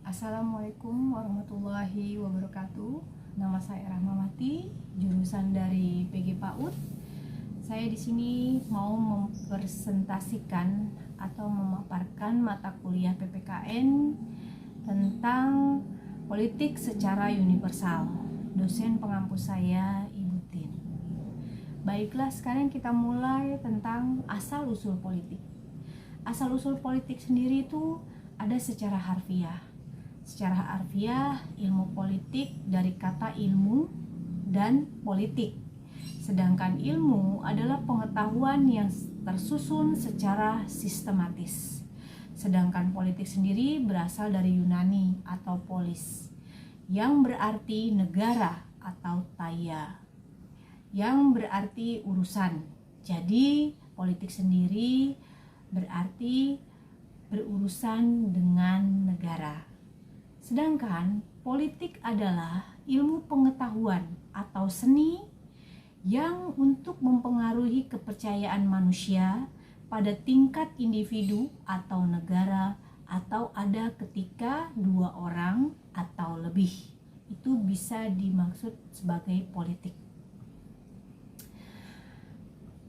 Assalamualaikum warahmatullahi wabarakatuh. Nama saya Rahmawati, jurusan dari PG PAUD. Saya di sini mau mempresentasikan atau memaparkan mata kuliah PPKN tentang politik secara universal. Dosen pengampu saya Ibu Tin. Baiklah, sekarang kita mulai tentang asal-usul politik. Asal-usul politik sendiri itu ada secara harfiah. Secara harfiah, ilmu politik dari kata ilmu dan politik. Sedangkan ilmu adalah pengetahuan yang tersusun secara sistematis. Sedangkan politik sendiri berasal dari Yunani atau polis, yang berarti negara atau taya, yang berarti urusan. Jadi politik sendiri berarti berurusan dengan negara. Sedangkan politik adalah ilmu pengetahuan atau seni yang untuk mempengaruhi kepercayaan manusia pada tingkat individu atau negara, atau ada ketika dua orang atau lebih. Itu bisa dimaksud sebagai politik.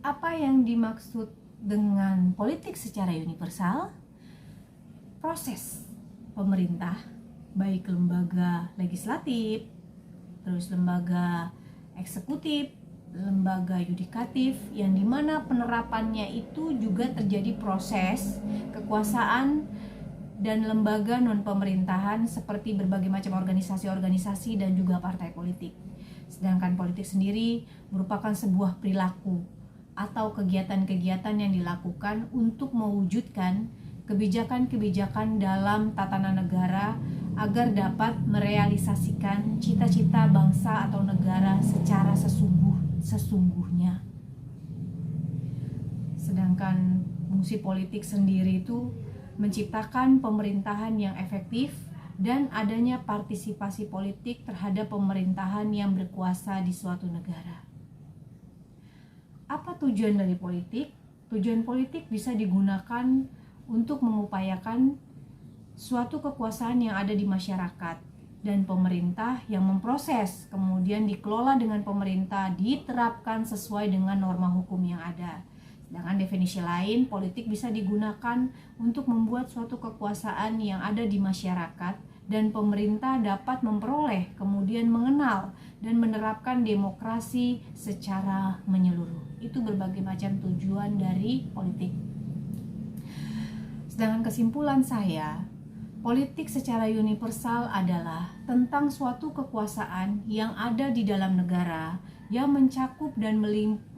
Apa yang dimaksud dengan politik secara universal? Proses pemerintah, baik lembaga legislatif, terus lembaga eksekutif, lembaga yudikatif, yang dimana penerapannya itu juga terjadi proses kekuasaan dan lembaga non pemerintahan seperti berbagai macam organisasi-organisasi dan juga partai politik. Sedangkan politik sendiri merupakan sebuah perilaku atau kegiatan-kegiatan yang dilakukan untuk mewujudkan kebijakan-kebijakan dalam tatanan negara agar dapat merealisasikan cita-cita bangsa atau negara secara sesungguhnya. Sedangkan fungsi politik sendiri itu menciptakan pemerintahan yang efektif dan adanya partisipasi politik terhadap pemerintahan yang berkuasa di suatu negara. Apa tujuan dari politik? Tujuan politik bisa digunakan untuk mengupayakan suatu kekuasaan yang ada di masyarakat dan pemerintah yang memproses, kemudian dikelola dengan pemerintah, diterapkan sesuai dengan norma hukum yang ada. Sedangkan definisi lain, politik bisa digunakan untuk membuat suatu kekuasaan yang ada di masyarakat dan pemerintah dapat memperoleh, kemudian mengenal dan menerapkan demokrasi secara menyeluruh. Itu berbagai macam tujuan dari politik. Sedangkan kesimpulan saya, politik secara universal adalah tentang suatu kekuasaan yang ada di dalam negara yang mencakup dan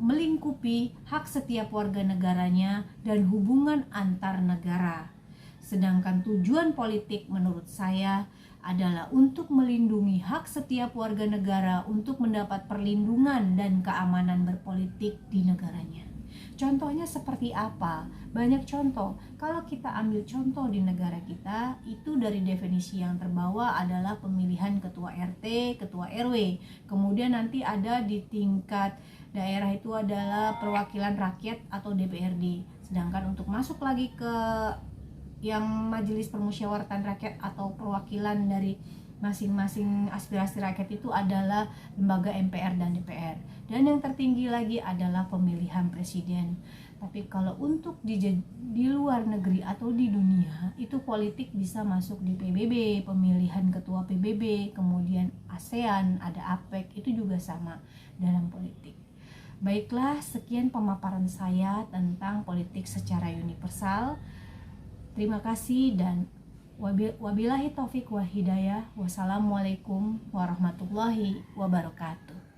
melingkupi hak setiap warga negaranya dan hubungan antar negara. Sedangkan tujuan politik menurut saya adalah untuk melindungi hak setiap warga negara untuk mendapat perlindungan dan keamanan berpolitik di negaranya. Contohnya seperti apa? Banyak contoh. Kalau kita ambil contoh di negara kita, itu dari definisi yang terbawa adalah pemilihan ketua RT, ketua RW. Kemudian nanti ada di tingkat daerah itu adalah perwakilan rakyat atau DPRD. Sedangkan untuk masuk lagi ke yang majelis permusyawaratan rakyat atau perwakilan dari masing-masing aspirasi rakyat itu adalah lembaga MPR dan DPR. Dan yang tertinggi lagi adalah pemilihan presiden. Tapi kalau untuk di luar negeri atau di dunia, itu politik bisa masuk di PBB, pemilihan ketua PBB, kemudian ASEAN, ada APEC, itu juga sama dalam politik. Baiklah, sekian pemaparan saya tentang politik secara universal. Terima kasih dan wabillahi taufik wa hidayah. Wassalamualaikum warahmatullahi wabarakatuh.